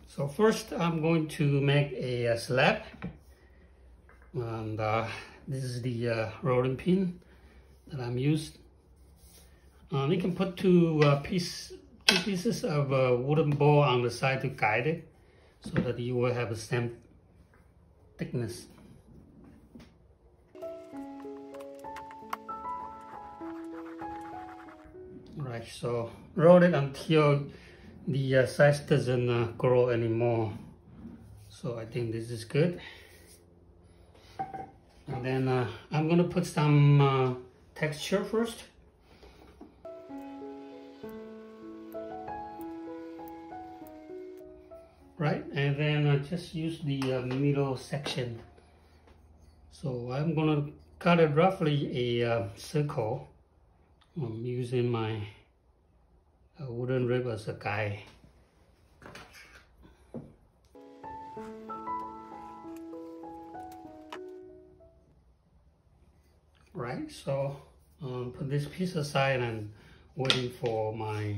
So first I'm going to make a slab, and this is the rolling pin that I'm using. You can put two pieces of wooden ball on the side to guide it, so that you will have the same thickness. Right, so roll it until the size doesn't grow anymore. So I think this is good. And then I'm gonna put some texture first. Right, and then just use the middle section. So I'm gonna cut it roughly a circle. I'm using my wooden rib as a guide. Right, so put this piece aside and waiting for my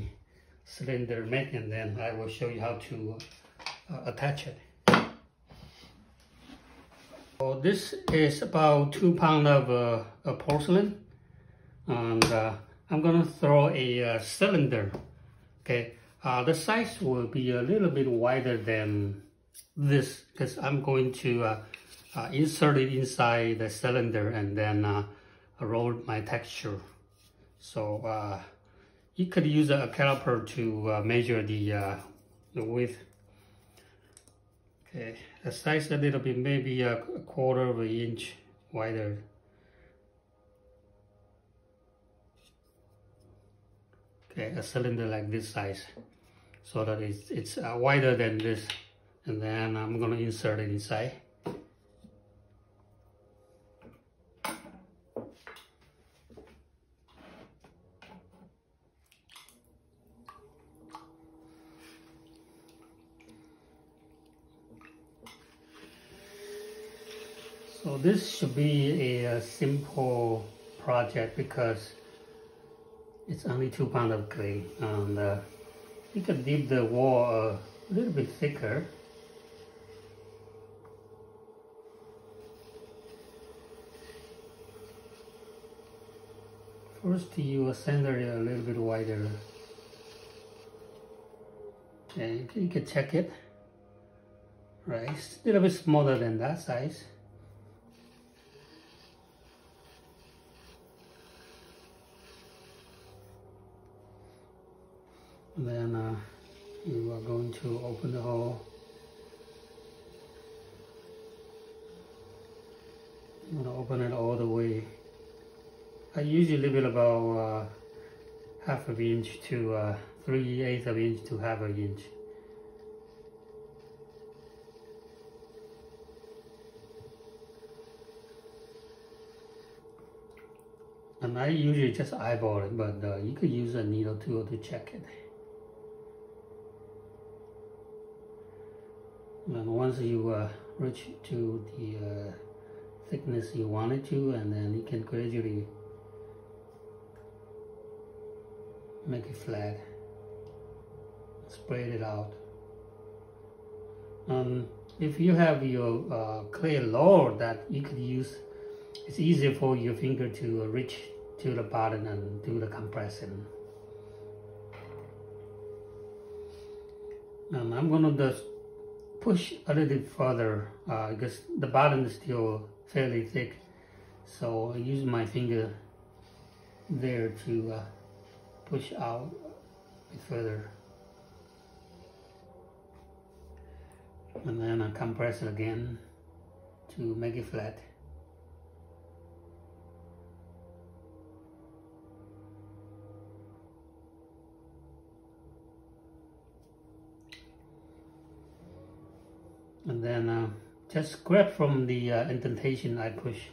cylinder make, and then I will show you how to attach it. So this is about 2 pounds of porcelain, and I'm gonna throw a cylinder. Okay, the size will be a little bit wider than this because I'm going to insert it inside the cylinder and then roll my texture. So you could use a caliper to measure the width. Okay, the size a little bit, maybe a quarter of an inch wider. Okay, a cylinder like this size, so that it's wider than this, and then I'm gonna insert it inside. So this should be a simple project because it's only 2 pounds of clay, and you can dip the wall a little bit thicker. First, you center it a little bit wider. Okay, you can check it. Right, it's a little bit smaller than that size. And then you are going to open the hole. I'm going to open it all the way. I usually leave it about half an inch to 3/8 of an inch to half an inch. And I usually just eyeball it, but you could use a needle tool to check it. And once you reach to the thickness you want it to, and then you can gradually make it flat, spread it out. If you have your clay lower, that you could use, it's easier for your finger to reach to the bottom and do the compressing. And I'm gonna just push a little bit further because the bottom is still fairly thick, so I use my finger there to push out a bit further, and then I compress it again to make it flat. And then just grab from the indentation. I push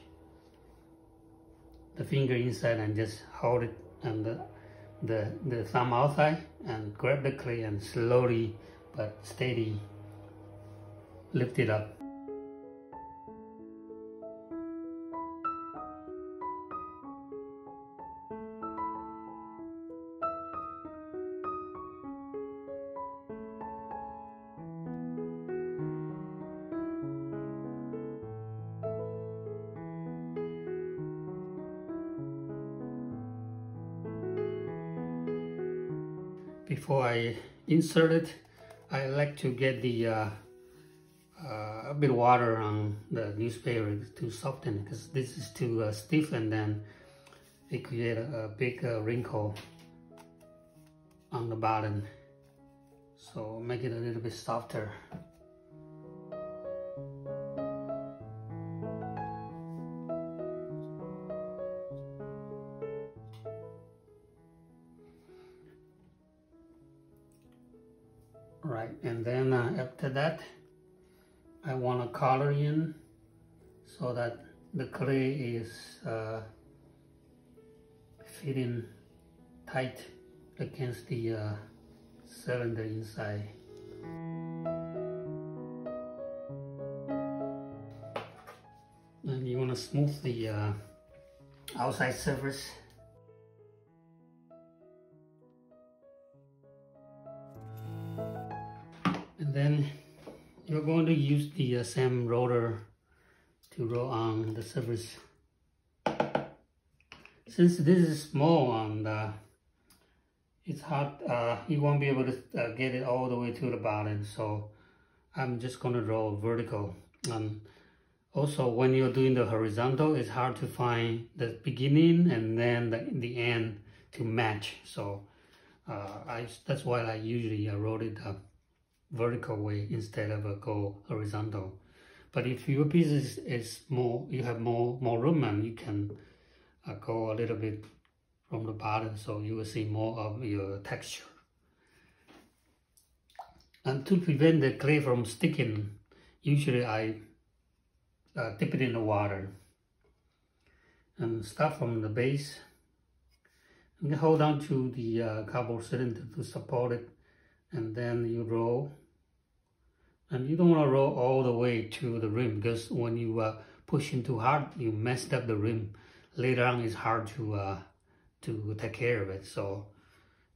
the finger inside and just hold it, and the thumb outside, and grab the clay and slowly but steady lift it up. before I insert it, I like to get the a bit of water on the newspaper to soften, because this is too stiff, and then it create a big wrinkle on the bottom. So make it a little bit softer. Right, and then after that, I want to color in so that the clay is fitting tight against the cylinder inside. And you want to smooth the outside surface. And then you're going to use the same roller to roll on the surface. Since this is small and it's hard, you won't be able to get it all the way to the bottom, so I'm just going to roll vertical. Also, when you're doing the horizontal, it's hard to find the beginning and then the end to match. So that's why I usually roll it vertical way instead of go horizontal. But if your piece is more, you have more room, and you can go a little bit from the bottom, so you will see more of your texture. And to prevent the clay from sticking, usually I dip it in the water and start from the base and hold on to the cardboard cylinder to support it, and then you roll. And you don't want to roll all the way to the rim, because when you push in too hard, you messed up the rim. Later on, it's hard to take care of it. So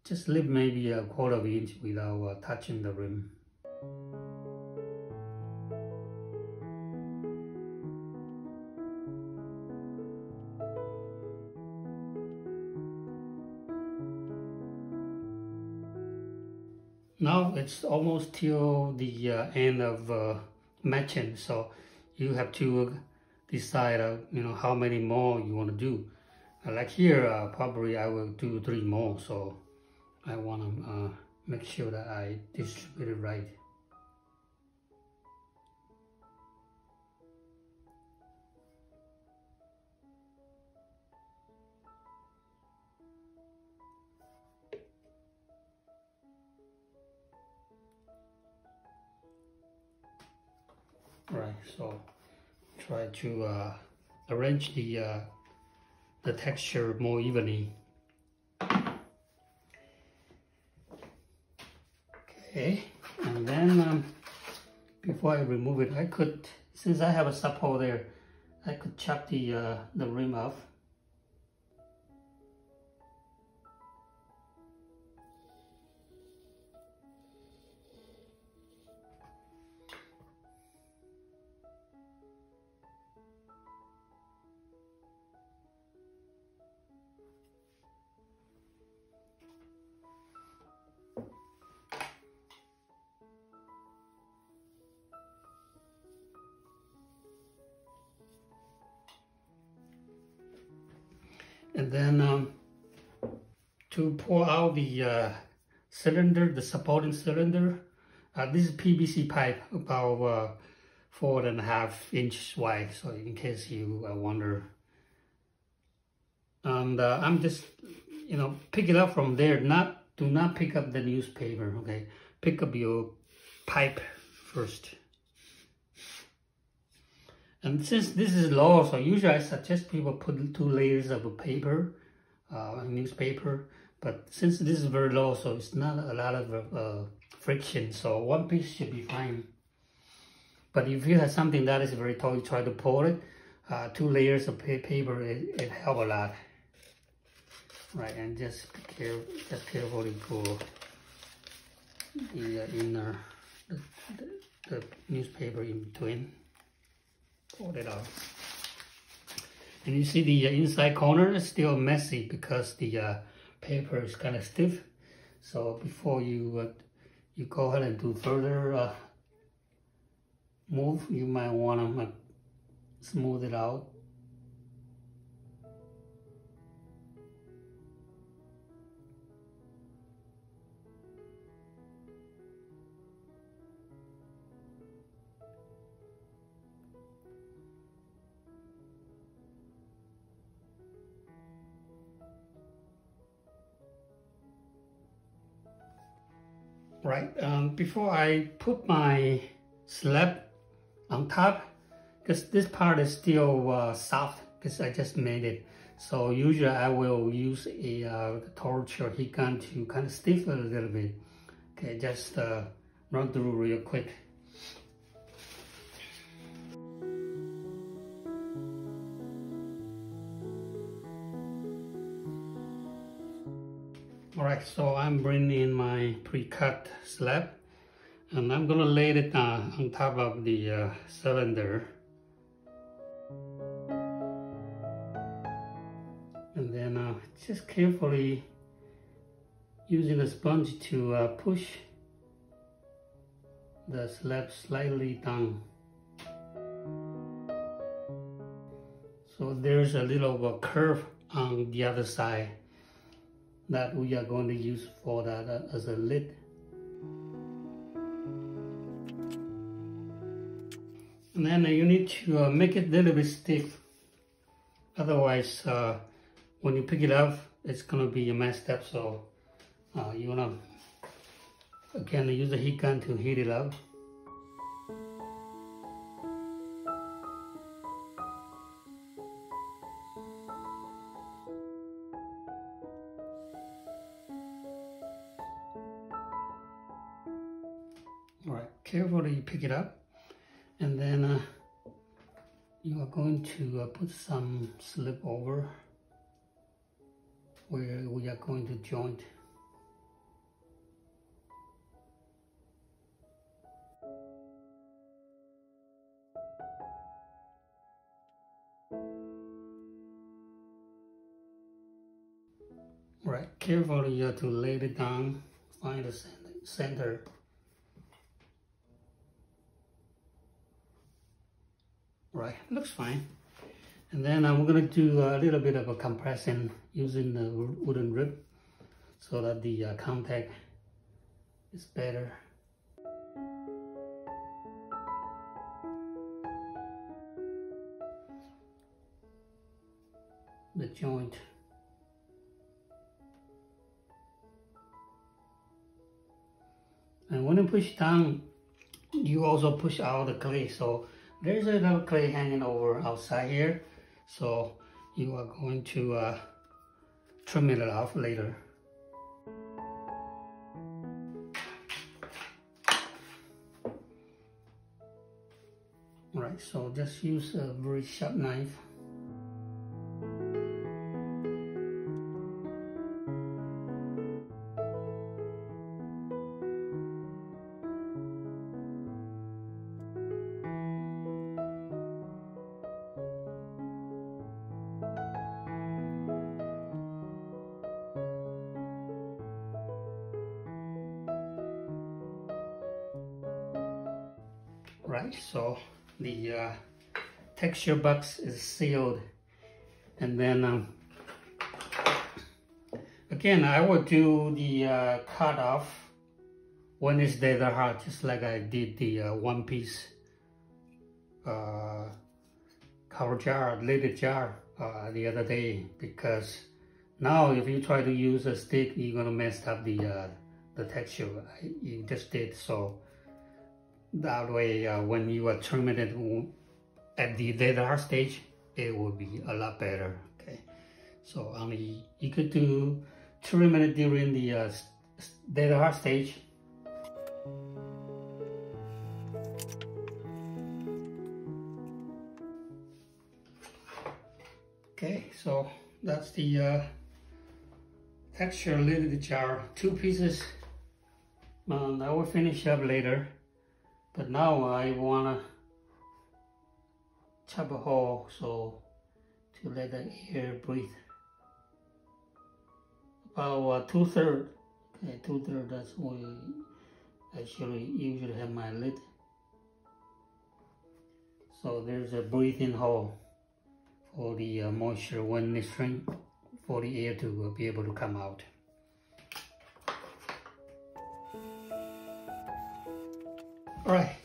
just leave maybe a 1/4 inch without touching the rim. Now it's almost till the end of matching, so you have to decide, how many more you want to do. Like here, probably I will do 3 more, so I want to make sure that I distribute it right. Right, so try to arrange the texture more evenly. Okay, and then before I remove it, I could, since I have a support there, I could chop the rim off. And then to pour out the cylinder, the supporting cylinder, this is PVC pipe, about 4.5 inches wide, so in case you wonder. And I'm just, pick it up from there. Do not pick up the newspaper, okay? Pick up your pipe first. And since this is low, so usually I suggest people put 2 layers of paper, newspaper. But since this is very low, so it's not a lot of friction, so 1 piece should be fine. But if you have something that is very tall, you try to pour it, 2 layers of paper, it helps a lot. Right, and just carefully pull the inner, the newspaper in between. Pull it out. And you see the inside corner is still messy because the paper is kind of stiff. So before you go ahead and do further move, you might want to smooth it out. Right, before I put my slab on top, because this part is still soft because I just made it. So usually I will use a torch or heat gun to kind of stiffen it a little bit. Okay, just run through real quick. Alright, so I'm bringing in my pre-cut slab and I'm gonna lay it on top of the cylinder. And then just carefully using the sponge to push the slab slightly down. So there's a little curve on the other side that we are going to use for that as a lid. And then you need to make it a little bit stiff. Otherwise, when you pick it up, it's going to be messed up. So you want to, again, use a heat gun to heat it up. All right, carefully pick it up, and then you are going to put some slip over where we are going to joint. All right, carefully you have to lay it down, find the center. Right, looks fine. And then I'm going to do a little bit of a compression using the wooden rib so that the contact is better. The joint. And when you push down, you also push out the clay. So there's a little clay hanging over outside here, so you are going to trim it off later. Alright, so just use a very sharp knife. Right, so the texture box is sealed, and then again I will do the cut off when it's dead hard, just like I did the one piece cover jar, lidded jar the other day, because now if you try to use a stick, you're gonna mess up the texture you just did. So that way, when you are trimming it at the dead hard stage, it will be a lot better. Okay, so you could do trimming it during the dead hard stage. Okay, so that's the texture lidded jar, 2 pieces. I will finish up later. But now I wanna chop a hole so to let the air breathe. About 2/3, Okay, 2/3, that's what I actually usually have my lid. So there's a breathing hole for the moisture when it's rain, for the air to be able to come out. Alright,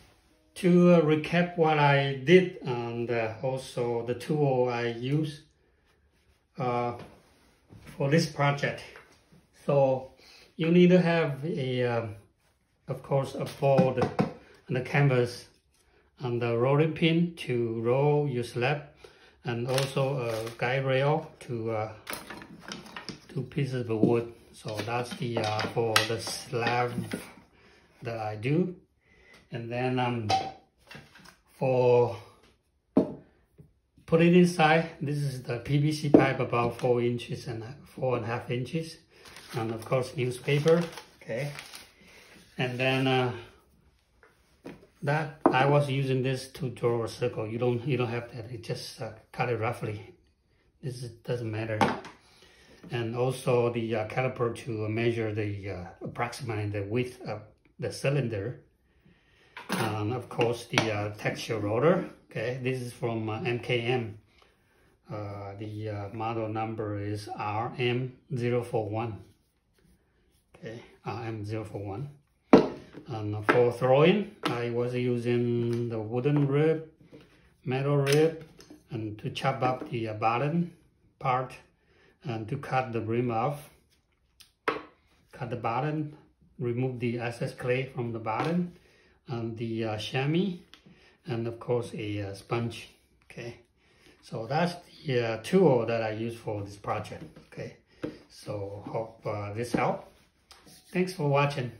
to recap what I did and also the tool I use for this project. So you need to have a, of course, a board and a canvas and a rolling pin to roll your slab, and also a guide rail to 2 pieces of wood. So that's the for the slab that I do. And then for put it inside, this is the PVC pipe about 4 inches and 4.5 inches, and of course newspaper. Okay, and then that I was using this to draw a circle. You don't have that. You just cut it roughly. This doesn't matter. And also the caliper to measure the approximately the width of the cylinder. And of course the texture rotor. Okay, this is from MKM. The model number is RM041. Okay, RM041. And for throwing, I was using the wooden rib, metal rib, and to chop up the bottom part and to cut the rim off. Cut the bottom, remove the excess clay from the bottom, and the chamois, and of course a sponge. Okay, so that's the tool that I use for this project. Okay, so hope this helped. Thanks for watching.